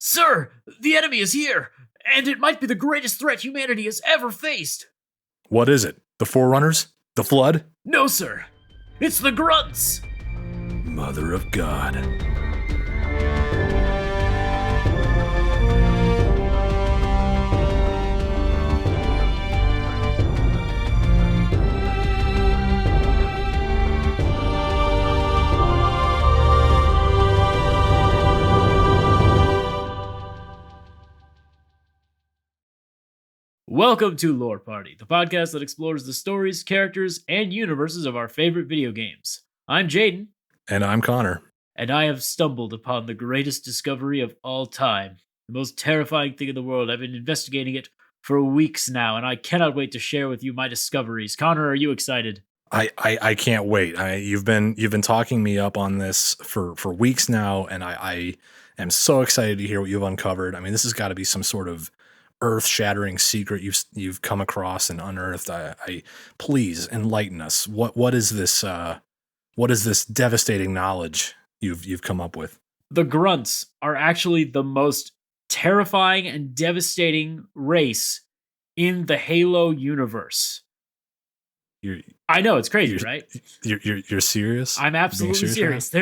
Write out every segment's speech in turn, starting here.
Sir, the enemy is here, and it might be the greatest threat humanity has ever faced. What is it? The Forerunners? The Flood? No, sir. It's the Grunts. Mother of God. Welcome to Lore Party, the podcast that explores the stories, characters, and universes of our favorite video games. I'm Jaden. And I'm Connor. And I have stumbled upon the greatest discovery of all time. The most terrifying thing in the world. I've been investigating it for weeks now, and I cannot wait to share with you my discoveries. Connor, are you excited? I can't wait. You've been talking me up on this for weeks now, and I am so excited to hear what you've uncovered. I mean, this has got to be some sort of earth-shattering secret you've come across and unearthed. I please enlighten us. What is this? What is this devastating knowledge you've come up with? The Grunts are actually the most terrifying and devastating race in the Halo universe. I know, it's crazy, right? You're serious? I'm absolutely serious.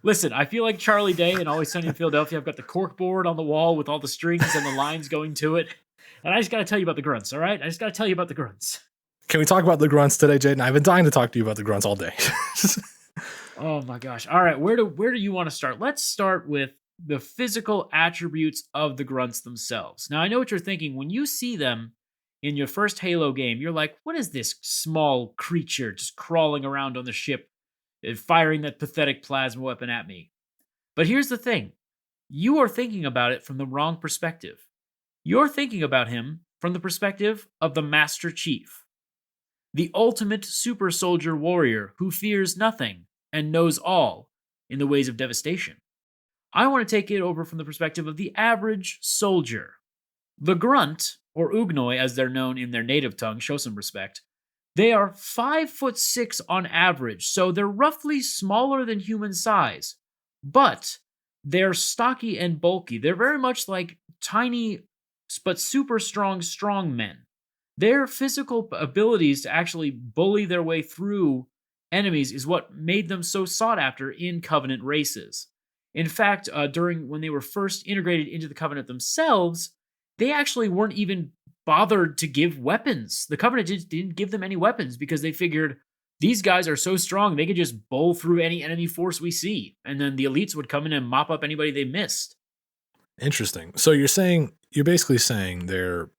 Listen, I feel like Charlie Day in Always Sunny in Philadelphia. I've got the cork board on the wall with all the strings and the lines going to it. And I just got to tell you about the Grunts, all right? I just got to tell you about the Grunts. Can we talk about the Grunts today, Jaden? I've been dying to talk to you about the Grunts all day. Oh my gosh. All right, where do you want to start? Let's start with the physical attributes of the Grunts themselves. Now, I know what you're thinking. When you see them in your first Halo game, you're like, what is this small creature just crawling around on the ship and firing that pathetic plasma weapon at me? But here's the thing. You are thinking about it from the wrong perspective. You're thinking about him from the perspective of the Master Chief, the ultimate super soldier warrior who fears nothing and knows all in the ways of devastation. I want to take it over from the perspective of the average soldier. The Grunt, or Ugnoi as they're known in their native tongue, show some respect. They are 5'6" on average, so they're roughly smaller than human size. But they're stocky and bulky. They're very much like tiny but super strong men. Their physical abilities to actually bully their way through enemies is what made them so sought after in Covenant races. In fact, when they were first integrated into the Covenant themselves, they actually weren't even bothered to give weapons. The Covenant didn't give them any weapons because they figured these guys are so strong they could just bowl through any enemy force we see, and then the elites would come in and mop up anybody they missed. Interesting. So you're basically saying they're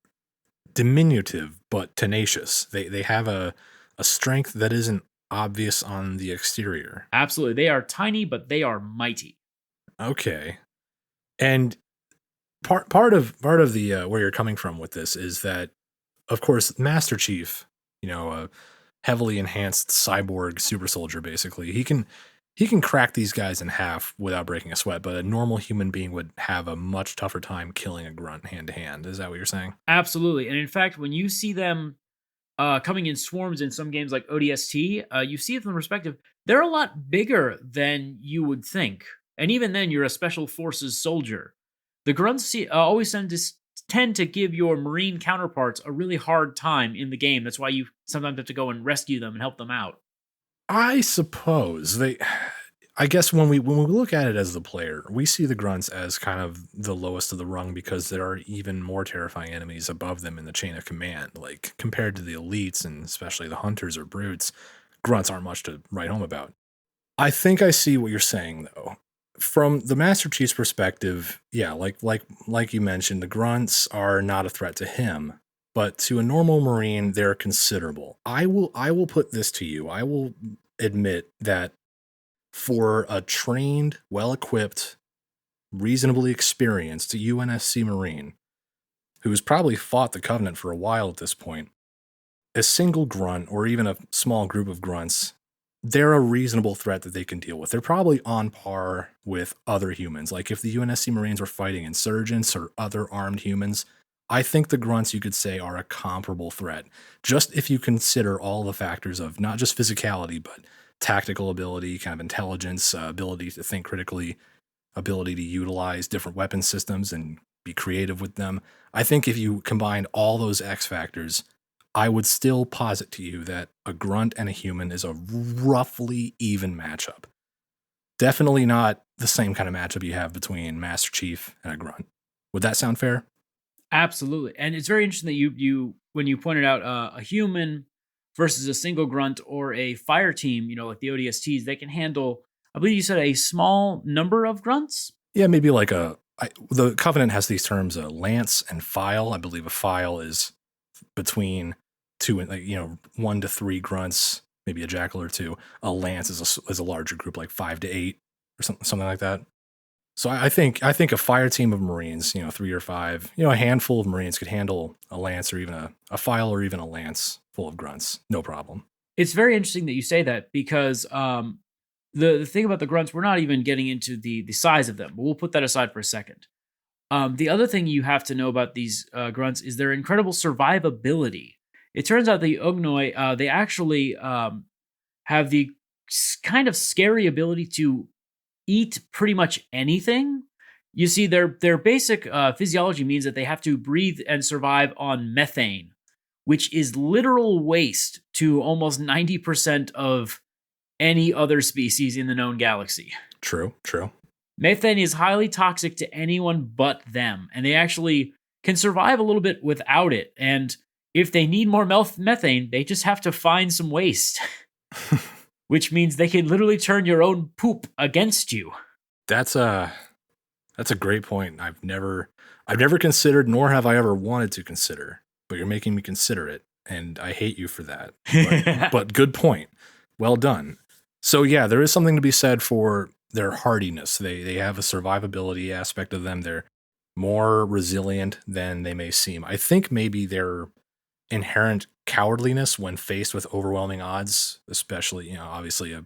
diminutive but tenacious. They have a strength that isn't obvious on the exterior. Absolutely. They are tiny, but they are mighty. Okay. And part of the where you're coming from with this is that, of course, Master Chief, a heavily enhanced cyborg super soldier, basically, he can crack these guys in half without breaking a sweat, but a normal human being would have a much tougher time killing a Grunt hand to hand. Is that what you're saying? Absolutely. And in fact, when you see them coming in swarms in some games like ODST, you see it from the perspective, they're a lot bigger than you would think. And even then, you're a special forces soldier. The Grunts always tend to give your Marine counterparts a really hard time in the game. That's why you sometimes have to go and rescue them and help them out. I suppose I guess when we look at it as the player, we see the Grunts as kind of the lowest of the rung because there are even more terrifying enemies above them in the chain of command. Like compared to the elites and especially the hunters or brutes, Grunts aren't much to write home about. I think I see what you're saying though. From the Master Chief's perspective, yeah, like you mentioned, the Grunts are not a threat to him, but to a normal Marine, they're considerable. I will put this to you. I will admit that for a trained, well-equipped, reasonably experienced UNSC Marine, who's probably fought the Covenant for a while at this point, a single Grunt, or even a small group of Grunts, they're a reasonable threat that they can deal with. They're probably on par with other humans. Like if the UNSC Marines were fighting insurgents or other armed humans, I think the Grunts, you could say, are a comparable threat. Just if you consider all the factors of not just physicality, but tactical ability, kind of intelligence, ability to think critically, ability to utilize different weapon systems and be creative with them. I think if you combine all those X factors, I would still posit to you that a grunt and a human is a roughly even matchup. Definitely not the same kind of matchup you have between Master Chief and a grunt. Would that sound fair? Absolutely, and it's very interesting that you when you pointed out a human versus a single grunt or a fire team, like the ODSTs, they can handle. I believe you said a small number of grunts. Yeah, maybe like the Covenant has these terms, lance and file. I believe a file is between two and 1 to 3 grunts, maybe a jackal or two. A lance is a larger group, like 5 to 8 or something like that. So I think a fire team of Marines, 3 or 5, a handful of Marines could handle a lance or even a file or even a lance full of grunts, no problem. It's very interesting that you say that because the thing about the grunts, we're not even getting into the size of them, but we'll put that aside for a second. The other thing you have to know about these grunts is their incredible survivability. It turns out the Ugnoi, they actually have the kind of scary ability to eat pretty much anything. You see, their basic physiology means that they have to breathe and survive on methane, which is literal waste to almost 90% of any other species in the known galaxy. True, true. Methane is highly toxic to anyone but them, and they actually can survive a little bit without it. And if they need more methane, they just have to find some waste, which means they can literally turn your own poop against you. That's a great point. I've never considered, nor have I ever wanted to consider, but you're making me consider it, and I hate you for that. But good point. Well done. So yeah, there is something to be said for their hardiness. They have a survivability aspect of them. They're more resilient than they may seem. I think maybe their inherent cowardliness when faced with overwhelming odds, especially, obviously a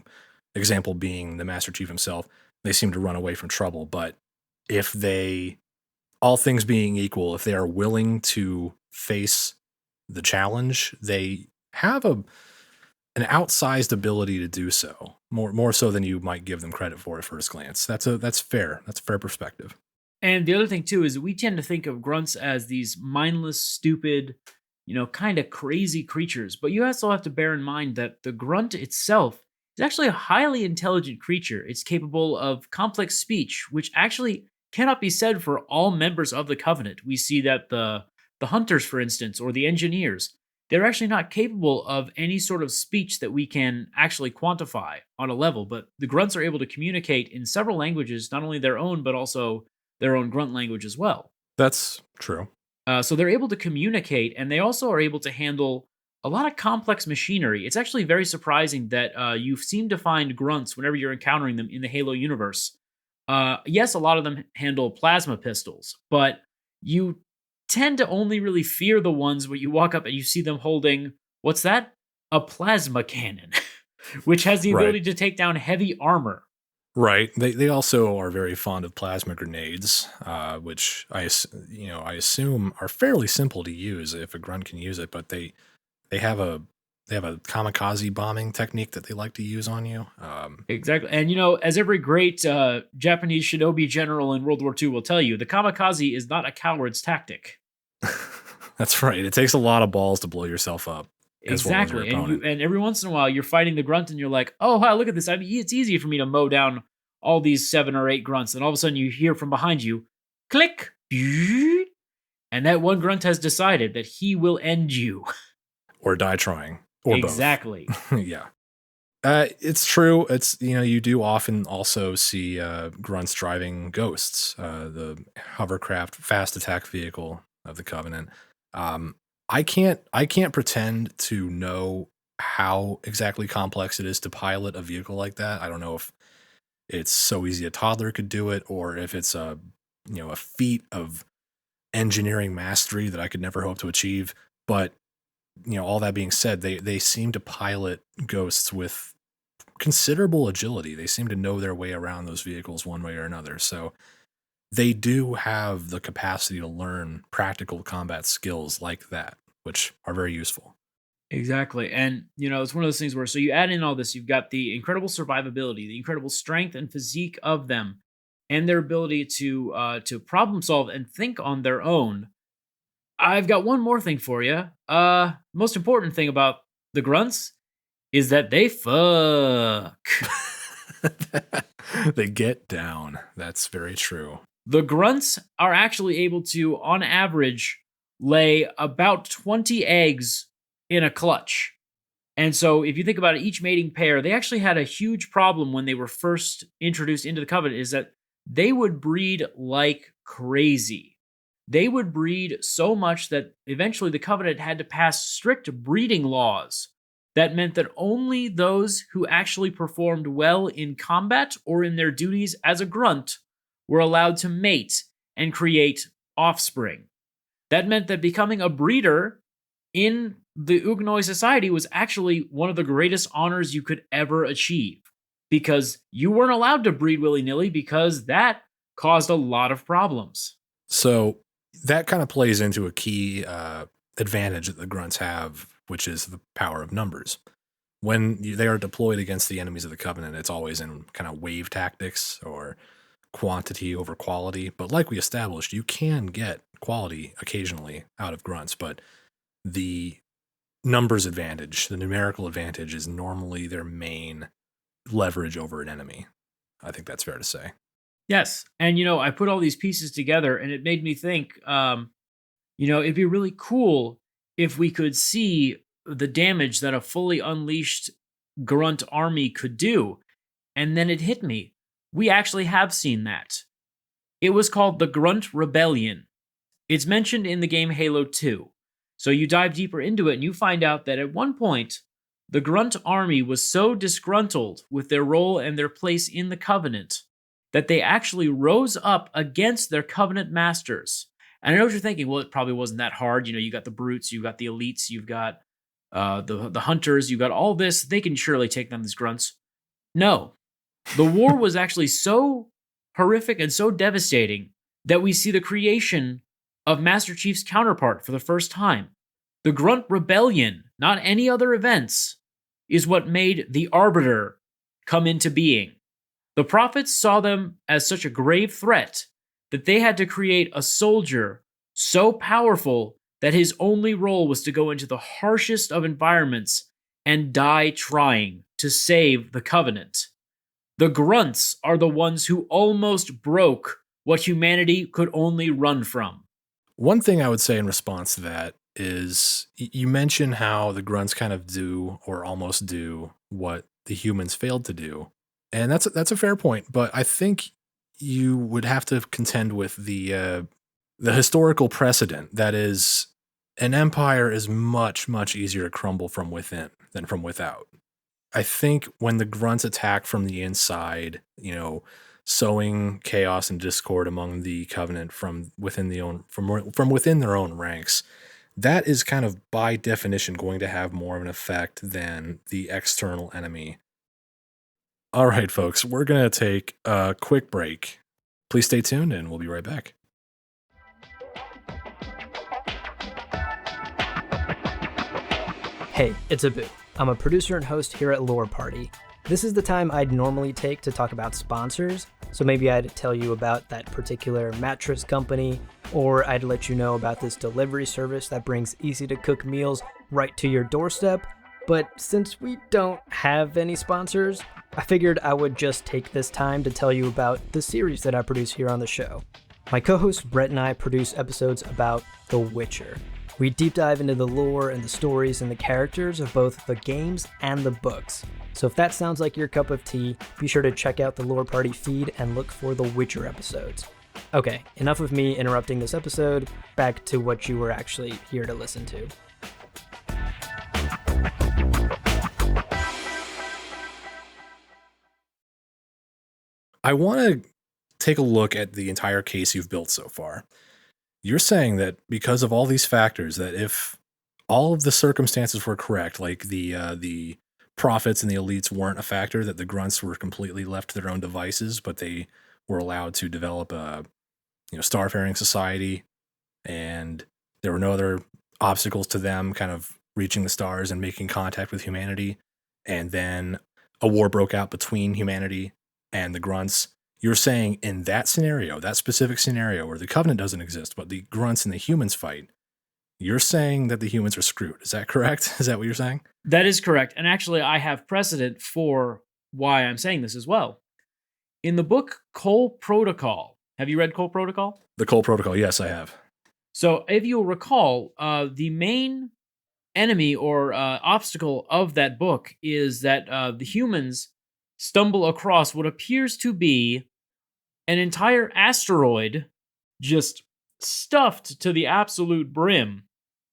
example being the Master Chief himself, they seem to run away from trouble. But if they, all things being equal, if they are willing to face the challenge, they have an outsized ability to do so, more so than you might give them credit for at first glance. That's fair. That's a fair perspective. And the other thing too is we tend to think of grunts as these mindless, stupid, kind of crazy creatures. But you also have to bear in mind that the grunt itself is actually a highly intelligent creature. It's capable of complex speech, which actually cannot be said for all members of the Covenant. We see that the hunters, for instance, or the engineers, they're actually not capable of any sort of speech that we can actually quantify on a level. But the grunts are able to communicate in several languages, not only their own, but also their own grunt language as well. That's true. So they're able to communicate, and they also are able to handle a lot of complex machinery. It's actually very surprising that you seem to find grunts whenever you're encountering them in the Halo universe. Yes, a lot of them handle plasma pistols, but you tend to only really fear the ones where you walk up and you see them holding what's that? A plasma cannon, which has the Right. ability to take down heavy armor. Right. They also are very fond of plasma grenades, which I assume are fairly simple to use if a grunt can use it. But they have a they have a kamikaze bombing technique that they like to use on you. Exactly. And as every great Japanese shinobi general in World War II will tell you, the kamikaze is not a coward's tactic. That's right. It takes a lot of balls to blow yourself up, as well as your Exactly. And opponent. every once in a while you're fighting the grunt and you're like, "Oh, wow, look at this. I mean, it's easy for me to mow down all these 7 or 8 grunts." And all of a sudden you hear from behind you, click, and that one grunt has decided that he will end you. Or die trying, or both. Exactly. Yeah. It's true. It's you do often also see grunts driving ghosts, the hovercraft fast attack vehicle of the Covenant. Um, I can't pretend to know how exactly complex it is to pilot a vehicle like that. I don't know if it's so easy a toddler could do it, or if it's a feat of engineering mastery that I could never hope to achieve. But all that being said, they seem to pilot ghosts with considerable agility. They seem to know their way around those vehicles one way or another. So they do have the capacity to learn practical combat skills like that, which are very useful. Exactly. And, it's one of those things where, so you add in all this, you've got the incredible survivability, the incredible strength and physique of them. and their ability to problem solve and think on their own. I've got one more thing for you. Most important thing about the grunts is that they fuck. They get down. That's very true. The grunts are actually able to, on average, lay about 20 eggs in a clutch. And so, if you think about it, each mating pair, they actually had a huge problem when they were first introduced into the covenant, is that they would breed like crazy. They would breed so much that eventually the covenant had to pass strict breeding laws that meant that only those who actually performed well in combat or in their duties as a grunt were allowed to mate and create offspring. That meant that becoming a breeder in the Ugnoi society was actually one of the greatest honors you could ever achieve, because you weren't allowed to breed willy nilly because that caused a lot of problems. So that kind of plays into a key advantage that the grunts have, which is the power of numbers. When they are deployed against the enemies of the covenant, it's always in kind of wave tactics or quantity over quality. But like we established, you can get quality occasionally out of grunts, but the numbers advantage, the numerical advantage, is normally their main leverage over an enemy. I think that's fair to say. Yes. And, I put all these pieces together and it made me think, it'd be really cool if we could see the damage that a fully unleashed grunt army could do. And then it hit me. We actually have seen that. It was called the Grunt Rebellion. It's mentioned in the game Halo 2. So you dive deeper into it and you find out that at one point, the Grunt army was so disgruntled with their role and their place in the Covenant that they actually rose up against their Covenant masters. And I know what you're thinking, well, it probably wasn't that hard. You got the brutes, you've got the elites, you've got the hunters, you've got all this. They can surely take down these grunts. No. The war was actually so horrific and so devastating that we see the creation of Master Chief's counterpart for the first time. The Grunt Rebellion, not any other events, is what made the Arbiter come into being. The prophets saw them as such a grave threat that they had to create a soldier so powerful that his only role was to go into the harshest of environments and die trying to save the Covenant. The Grunts are the ones who almost broke what humanity could only run from. One thing I would say in response to that is you mentioned how the grunts kind of do or almost do what the humans failed to do. And that's a fair point, but I think you would have to contend with the historical precedent that is an empire is much easier to crumble from within than from without. I think when the grunts attack from the inside, sowing chaos and discord among the covenant from within from within their own ranks, that is kind of by definition going to have more of an effect than the external enemy. All right, folks, we're going to take a quick break. Please stay tuned and we'll be right back. Hey, it's Abu. I'm a producer and host here at Lore Party. This is the time I'd normally take to talk about sponsors, so maybe I'd tell you about that particular mattress company, or I'd let you know about this delivery service that brings easy-to-cook meals right to your doorstep. But since we don't have any sponsors, I figured I would just take this time to tell you about the series that I produce here on the show. My co-host Brett and I produce episodes about The Witcher. We deep dive into the lore and the stories and the characters of both the games and the books. So if that sounds like your cup of tea, be sure to check out the Lore Party feed and look for the Witcher episodes. Okay, enough of me interrupting this episode, back to what you were actually here to listen to. I want to take a look at the entire case you've built so far. You're saying that because of all these factors, that if all of the circumstances were correct, like the prophets and the elites weren't a factor, that the grunts were completely left to their own devices, but they were allowed to develop a starfaring society, and there were no other obstacles to them kind of reaching the stars and making contact with humanity, and then a war broke out between humanity and the grunts. you're saying in that scenario, that specific scenario where the Covenant doesn't exist, but the Grunts and the humans fight, you're saying that the humans are screwed. Is that correct? Is that what you're saying? That is correct. And actually, I have precedent for why I'm saying this as well. In the book Cole Protocol, have you read Cole Protocol? The Cole Protocol, yes, I have. So, if you'll recall, the main enemy or obstacle of that book is that the humans stumble across what appears to be an entire asteroid just stuffed to the absolute brim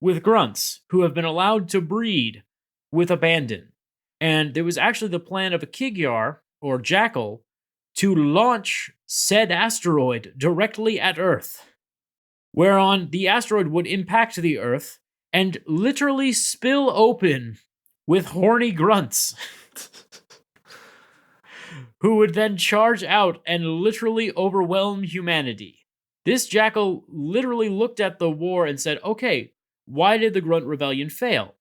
with grunts who have been allowed to breed with abandon. And there was actually the plan of a Kigyar or Jackal to launch said asteroid directly at Earth, whereon the asteroid would impact the Earth and literally spill open with horny grunts who would then charge out and literally overwhelm humanity. This Jackal literally looked at the war and said, okay, why did the Grunt Rebellion fail?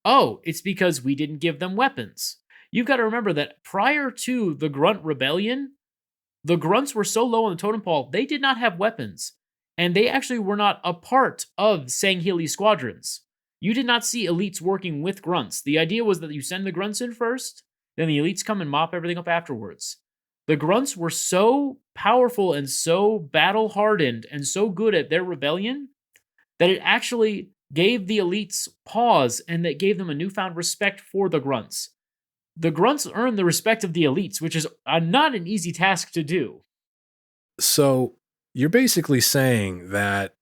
Oh, it's because we didn't give them weapons. You've got to remember that prior to the Grunt Rebellion, the Grunts were so low on the totem pole, they did not have weapons. And they actually were not a part of Sangheili squadrons. You did not see elites working with Grunts. The idea was that you send the Grunts in first, then the elites come and mop everything up afterwards. The Grunts were so powerful and so battle-hardened and so good at their rebellion that it actually gave the elites pause and that gave them a newfound respect for the Grunts. The Grunts earned the respect of the elites, which is not an easy task to do. So you're basically saying that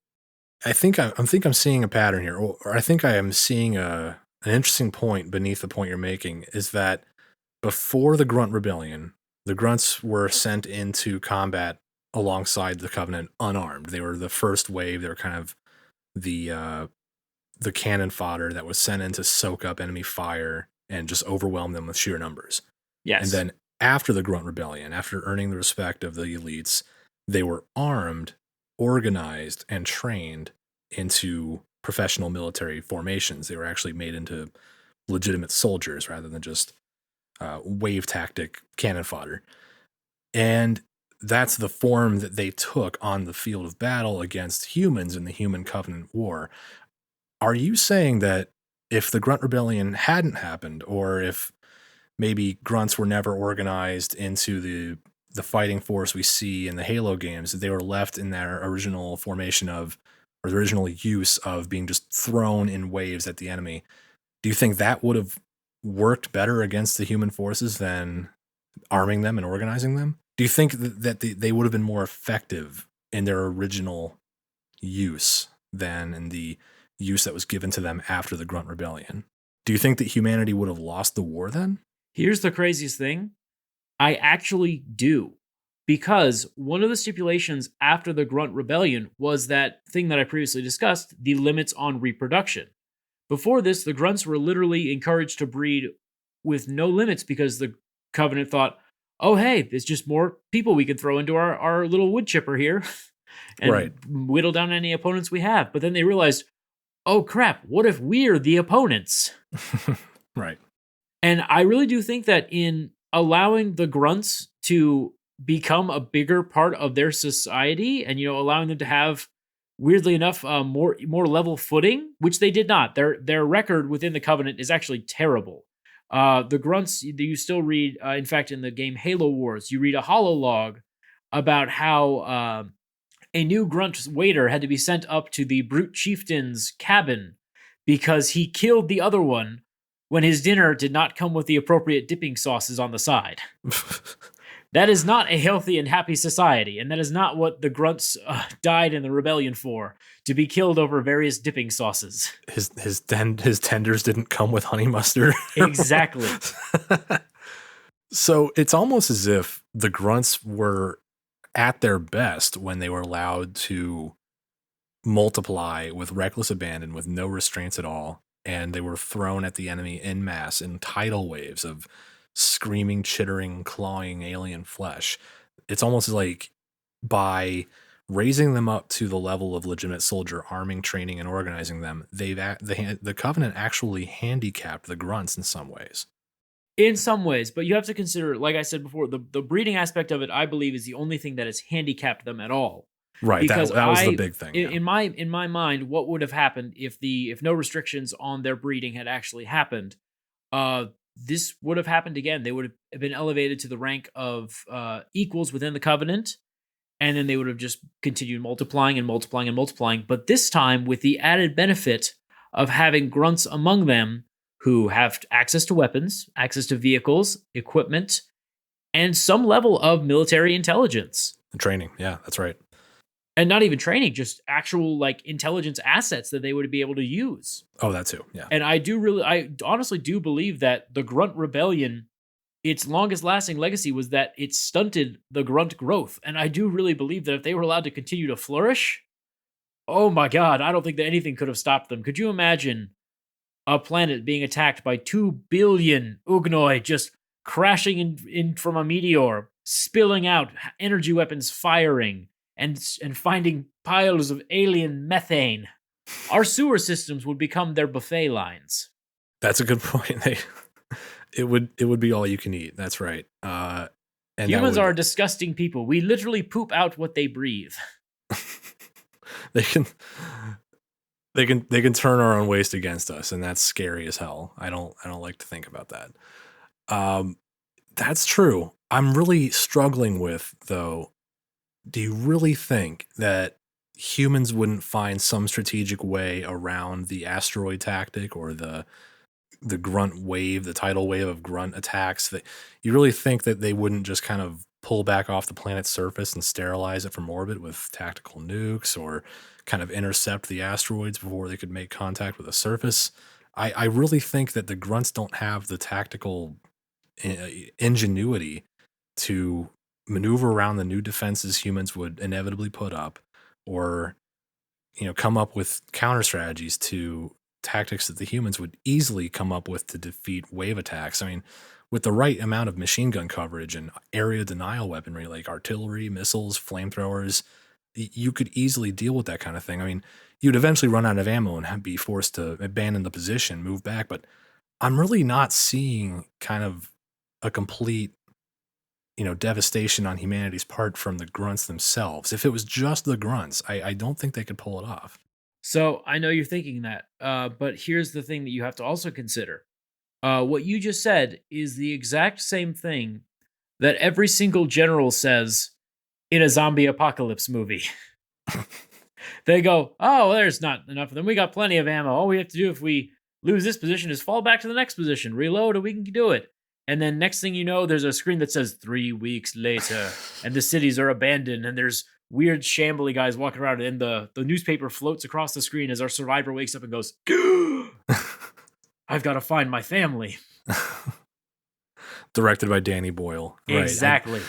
I think I'm seeing a pattern here, or I think I am seeing an interesting point beneath the point you're making, is that before the Grunt Rebellion, the Grunts were sent into combat alongside the Covenant unarmed. They were the first wave. They were kind of the cannon fodder that was sent in to soak up enemy fire and just overwhelm them with sheer numbers. Yes. And then after the Grunt Rebellion, after earning the respect of the elites, they were armed, organized, and trained into professional military formations. They were actually made into legitimate soldiers rather than just wave tactic cannon fodder. And that's the form that they took on the field of battle against humans in the Human Covenant War. Are you saying that if the Grunt Rebellion hadn't happened, or if maybe Grunts were never organized into the fighting force we see in the Halo games, that they were left in their original formation of, or the original use of being just thrown in waves at the enemy, do you think that would have worked better against the human forces than arming them and organizing them? Do you think that they would have been more effective in their original use than in the use that was given to them after the Grunt Rebellion? Do you think that humanity would have lost the war then? Here's the craziest thing. I actually do. Because one of the stipulations after the Grunt Rebellion was that thing that I previously discussed, the limits on reproduction. Before this, the Grunts were literally encouraged to breed with no limits because the Covenant thought, oh, hey, there's just more people we can throw into our little wood chipper here and whittle down any opponents we have. But then they realized, oh, crap, what if we're the opponents? Right. And I really do think that in allowing the Grunts to become a bigger part of their society and, allowing them to have, weirdly enough, more level footing, which they did not. Their record within the Covenant is actually terrible. The Grunts, you still read, in fact, in the game Halo Wars, you read a hololog about how a new Grunt waiter had to be sent up to the Brute Chieftain's cabin because he killed the other one when his dinner did not come with the appropriate dipping sauces on the side. That is not a healthy and happy society, and that is not what the Grunts died in the rebellion for, to be killed over various dipping sauces. His tenders didn't come with honey mustard. Exactly. So it's almost as if the Grunts were at their best when they were allowed to multiply with reckless abandon, with no restraints at all, and they were thrown at the enemy en masse in tidal waves of screaming, chittering, clawing alien flesh. It's almost like by raising them up to the level of legitimate soldier, arming, training, and organizing them, the Covenant actually handicapped the Grunts in some ways. In some ways, but you have to consider, like I said before, the breeding aspect of it, I believe, is the only thing that has handicapped them at all. Right. Because That was the big thing. Yeah. in my mind, what would have happened if no restrictions on their breeding had actually happened? Uh, this would have happened again. They would have been elevated to the rank of equals within the covenant, and then they would have just continued multiplying and multiplying and multiplying. But this time, with the added benefit of having grunts among them who have access to weapons, access to vehicles, equipment, and some level of military intelligence. The training. Yeah, that's right. And not even training, just actual like intelligence assets that they would be able to use. Oh, that too. Yeah. And I honestly do believe that the Grunt Rebellion, its longest lasting legacy was that it stunted the Grunt growth. And I do really believe that if they were allowed to continue to flourish, oh my God, I don't think that anything could have stopped them. Could you imagine a planet being attacked by 2 billion Ugnoi just crashing in from a meteor, spilling out energy weapons firing, and finding piles of alien methane? Our sewer systems would become their buffet lines. That's a good point. It would be all you can eat. That's right. And humans are disgusting people. We literally poop out what they breathe. they can turn our own waste against us, and that's scary as hell. I don't like to think about that. That's true. I'm really struggling with, though. Do you really think that humans wouldn't find some strategic way around the asteroid tactic or the grunt wave, the tidal wave of grunt attacks? That you really think that they wouldn't just kind of pull back off the planet's surface and sterilize it from orbit with tactical nukes, or kind of intercept the asteroids before they could make contact with the surface? I really think that the grunts don't have the tactical ingenuity to maneuver around the new defenses humans would inevitably put up, or come up with counter strategies to tactics that the humans would easily come up with to defeat wave attacks. I mean, with the right amount of machine gun coverage and area denial weaponry like artillery, missiles, flamethrowers, you could easily deal with that kind of thing. I mean, you'd eventually run out of ammo and be forced to abandon the position, move back, but I'm really not seeing kind of a complete devastation on humanity's part from the grunts themselves. If it was just the grunts, I don't think they could pull it off. So I know you're thinking that, but here's the thing that you have to also consider. What you just said is the exact same thing that every single general says in a zombie apocalypse movie. They go, oh, there's not enough of them. We got plenty of ammo. All we have to do if we lose this position is fall back to the next position, reload, and we can do it. And then next thing you know, there's a screen that says 3 weeks later, and the cities are abandoned, and there's weird shambly guys walking around, and the newspaper floats across the screen as our survivor wakes up and goes, I've got to find my family. Directed by Danny Boyle. Exactly.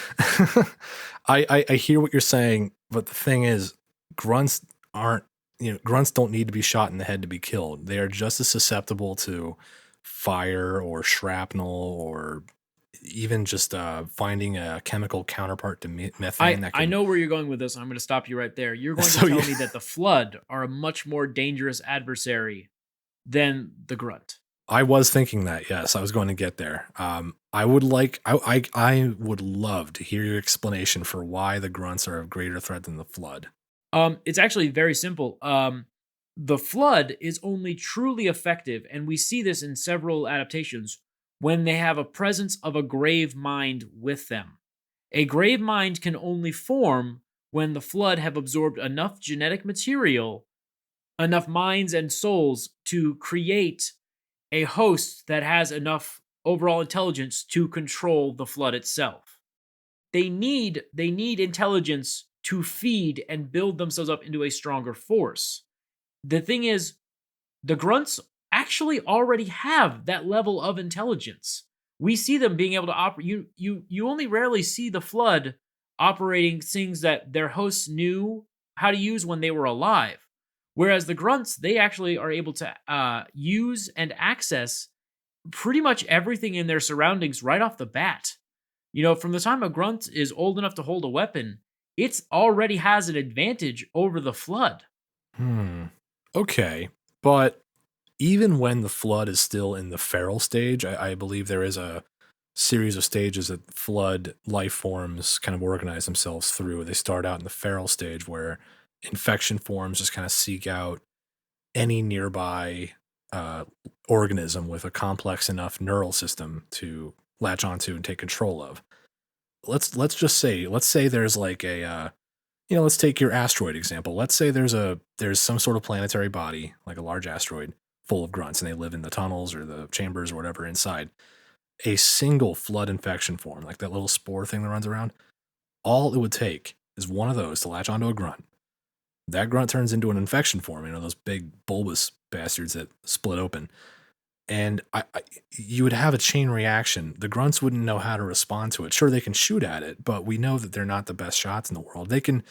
Right. I hear what you're saying, but the thing is, grunts don't need to be shot in the head to be killed. They are just as susceptible to fire or shrapnel, or even just finding a chemical counterpart to methane. I know where you're going with this. I'm going to stop you right there. You're going to tell me that the Flood are a much more dangerous adversary than the Grunt. I was thinking that, yes, I was going to get there. I would love to hear your explanation for why the grunts are a greater threat than the Flood. It's actually very simple. The Flood is only truly effective, and we see this in several adaptations, when they have a presence of a grave mind with them. A grave mind can only form when the Flood have absorbed enough genetic material, enough minds and souls to create a host that has enough overall intelligence to control the Flood itself. They need intelligence to feed and build themselves up into a stronger force. The thing is, the Grunts actually already have that level of intelligence. We see them being able to operate. You only rarely see the Flood operating things that their hosts knew how to use when they were alive. Whereas the Grunts, they actually are able to use and access pretty much everything in their surroundings right off the bat. From the time a Grunt is old enough to hold a weapon, it already has an advantage over the Flood. Okay, but even when the Flood is still in the feral stage, I believe there is a series of stages that flood life forms kind of organize themselves through. They start out in the feral stage where infection forms just kind of seek out any nearby uh, organism with a complex enough neural system to latch onto and take control of. Let's say there's like a let's take your asteroid example. Let's say there's some sort of planetary body, like a large asteroid, full of grunts, and they live in the tunnels or the chambers or whatever inside. A single flood infection form, like that little spore thing that runs around, all it would take is one of those to latch onto a grunt. That grunt turns into an infection form, those big bulbous bastards that split open. And you would have a chain reaction. The grunts wouldn't know how to respond to it. Sure, they can shoot at it, but we know that they're not the best shots in the world. They can.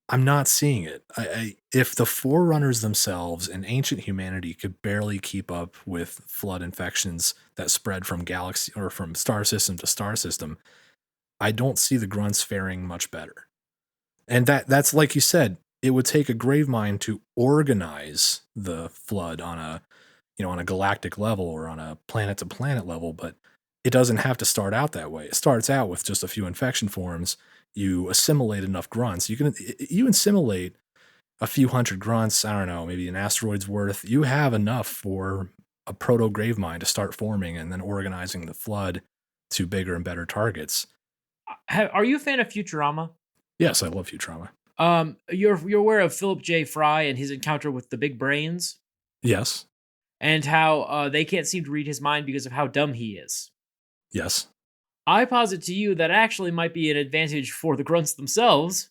I'm not seeing it. If the forerunners themselves and ancient humanity could barely keep up with flood infections that spread from galaxy or from star system to star system, I don't see the grunts faring much better. And that's like you said, it would take a grave mind to organize the flood on a galactic level or on a planet to planet level, but it doesn't have to start out that way. It starts out with just a few infection forms. You assimilate enough grunts. You assimilate a few hundred grunts. I don't know, maybe an asteroid's worth. You have enough for a proto grave mind to start forming and then organizing the flood to bigger and better targets. Are you a fan of Futurama? Yes, I love Futurama. You're aware of Philip J. Fry and his encounter with the big brains, Yes. and how they can't seem to read his mind because of how dumb he is. Yes. I posit to you that actually might be an advantage for the grunts themselves,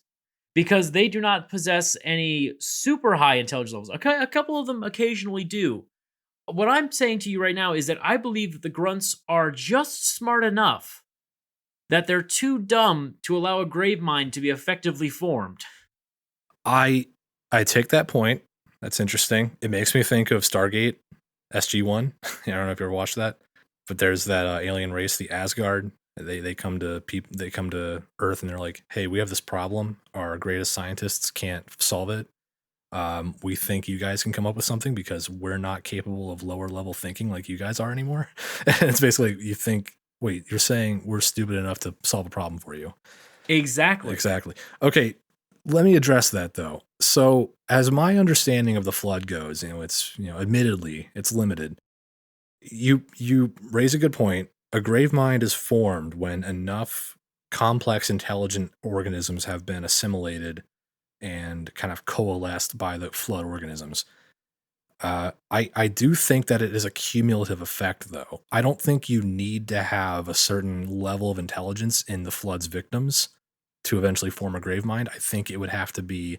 because they do not possess any super high intelligence levels. A couple of them occasionally do. What I'm saying to you right now is that I believe that the grunts are just smart enough that they're too dumb to allow a grave mind to be effectively formed. I take that point. That's interesting. It makes me think of Stargate SG-1. I don't know if you ever watched that, but there's that alien race, the Asgard. They come to Earth and they're like, "Hey, we have this problem. Our greatest scientists can't solve it. We think you guys can come up with something because we're not capable of lower level thinking like you guys are anymore." And it's basically you think, wait, you're saying we're stupid enough to solve a problem for you? Exactly. Okay, let me address that though. So, as my understanding of the flood goes, it's admittedly it's limited. You raise a good point. A grave mind is formed when enough complex intelligent organisms have been assimilated and kind of coalesced by the flood organisms. I do think that it is a cumulative effect, though. I don't think you need to have a certain level of intelligence in the flood's victims to eventually form a grave mind. I think it would have to be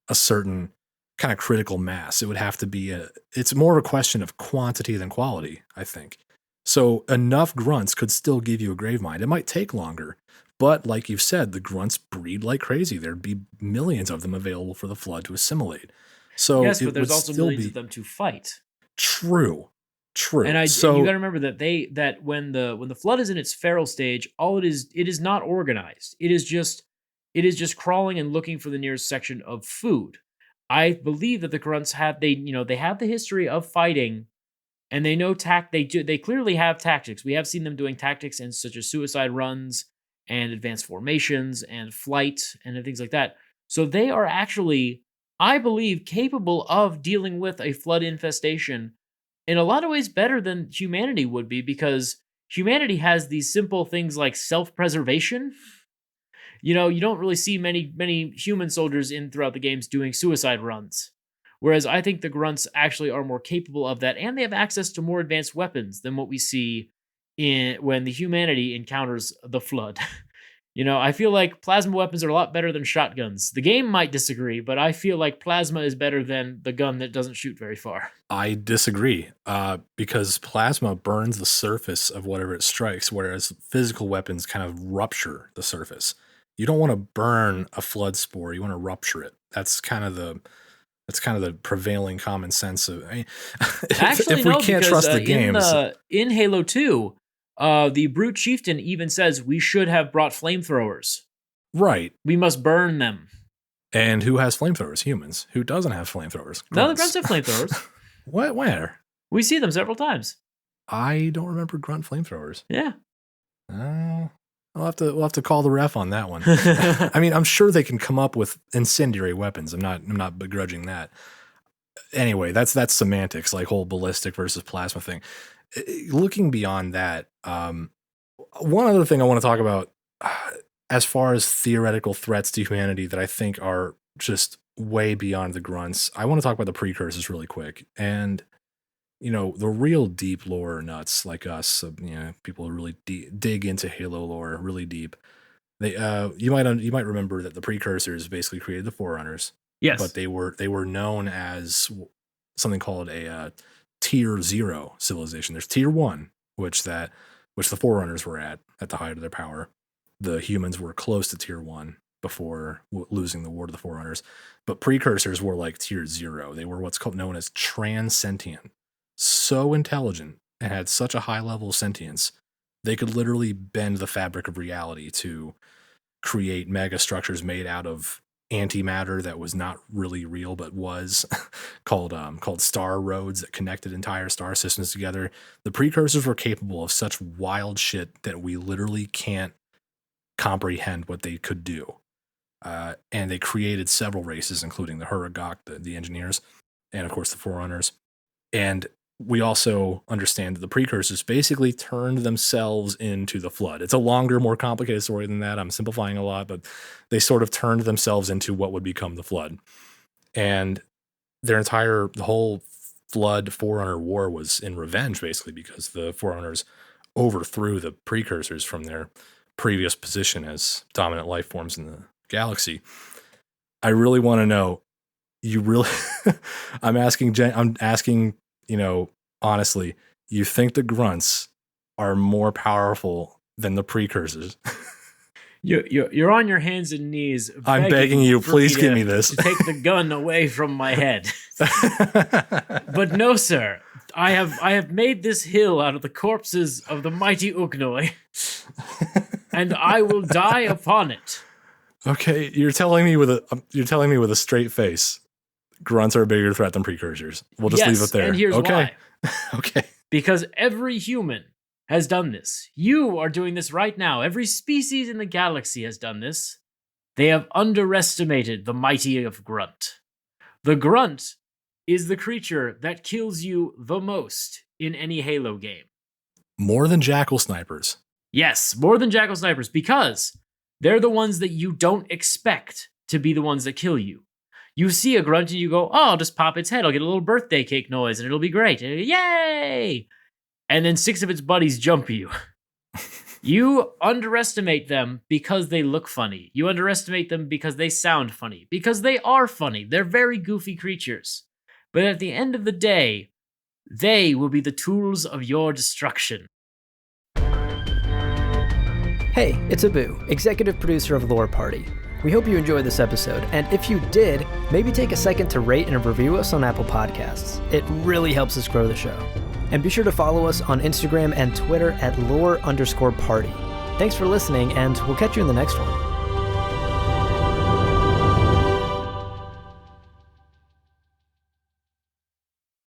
a certain kind of critical mass. It would have to be it's more of a question of quantity than quality, I think. So enough grunts could still give you a grave mind. It might take longer, but like you've said, the grunts breed like crazy. There'd be millions of them available for the flood to assimilate. So Yes, it but there's would also still millions be of them to fight. true. And you So got to remember that when the flood is in its feral stage, it is not organized. It is just crawling and looking for the nearest section of food. I believe that the grunts they have the history of fighting, and they know they clearly have tactics. We have seen them doing tactics in such as suicide runs and advanced formations and flight and things like that. So they are actually, I believe, capable of dealing with a flood infestation in a lot of ways better than humanity would be, because humanity has these simple things like self-preservation. You don't really see many human soldiers in throughout the games doing suicide runs. Whereas I think the grunts actually are more capable of that, and they have access to more advanced weapons than what we see when the humanity encounters the flood. I feel like plasma weapons are a lot better than shotguns. The game might disagree, but I feel like plasma is better than the gun that doesn't shoot very far. I disagree because plasma burns the surface of whatever it strikes, whereas physical weapons kind of rupture the surface. You don't want to burn a flood spore; you want to rupture it. That's kind of the prevailing common sense of. Actually, if we no, can't because trust the games, in Halo 2, the brute chieftain even says we should have brought flamethrowers. right? We must burn them. And who has flamethrowers? Humans. Who doesn't have flamethrowers? None of the Grunts. grunts have flamethrowers. What? Where? We see them several times. I don't remember grunt flamethrowers. Yeah. We'll have to call the ref on that one. I mean, I'm sure they can come up with incendiary weapons. I'm not begrudging that. Anyway, that's semantics, like whole ballistic versus plasma thing. Looking beyond that, one other thing I want to talk about, as far as theoretical threats to humanity that I think are just way beyond the grunts, I want to talk about the precursors really quick. And the real deep lore nuts like us, people who really dig into Halo lore really deep. They, you might remember that the precursors basically created the Forerunners. Yes. But they were known as something called a tier 0 civilization. There's tier 1, which the Forerunners were at the height of their power. The humans were close to tier 1 before losing the war to the Forerunners. But precursors were like tier 0. They were what's known as transcendent. So intelligent and had such a high level of sentience, they could literally bend the fabric of reality to create mega structures made out of antimatter that was not really real but was called star roads that connected entire star systems together. The precursors were capable of such wild shit that we literally can't comprehend what they could do. And they created several races, including the Huragok, the engineers, and of course the Forerunners. And we also understand that the precursors basically turned themselves into the Flood. It's a longer, more complicated story than that. I'm simplifying a lot, but they sort of turned themselves into what would become the Flood. And the whole Flood Forerunner war was in revenge, basically, because the Forerunners overthrew the precursors from their previous position as dominant life forms in the galaxy. I really want to know, I'm asking, honestly, you think the grunts are more powerful than the precursors? You're on your hands and knees. I'm begging you, please give me this. To take the gun away from my head. But no, sir. I have made this hill out of the corpses of the mighty Ugnoi, and I will die upon it. Okay, you're telling me with a straight face, grunts are a bigger threat than precursors. We'll just leave it there. And here's why. Okay. Because every human has done this. You are doing this right now. Every species in the galaxy has done this. They have underestimated the mighty of Grunt. The Grunt is the creature that kills you the most in any Halo game. More than Jackal Snipers. Yes, more than Jackal Snipers, because they're the ones that you don't expect to be the ones that kill you. You see a grunt and you go, oh, I'll just pop its head. I'll get a little birthday cake noise and it'll be great. Yay! And then 6 of its buddies jump you. You underestimate them because they look funny. You underestimate them because they sound funny. Because they are funny. They're very goofy creatures. But at the end of the day, they will be the tools of your destruction. Hey, it's Abu, executive producer of Lore Party. We hope you enjoyed this episode, and if you did, maybe take a second to rate and review us on Apple Podcasts. It really helps us grow the show. And be sure to follow us on Instagram and Twitter at lore_party. Thanks for listening, and we'll catch you in the next one.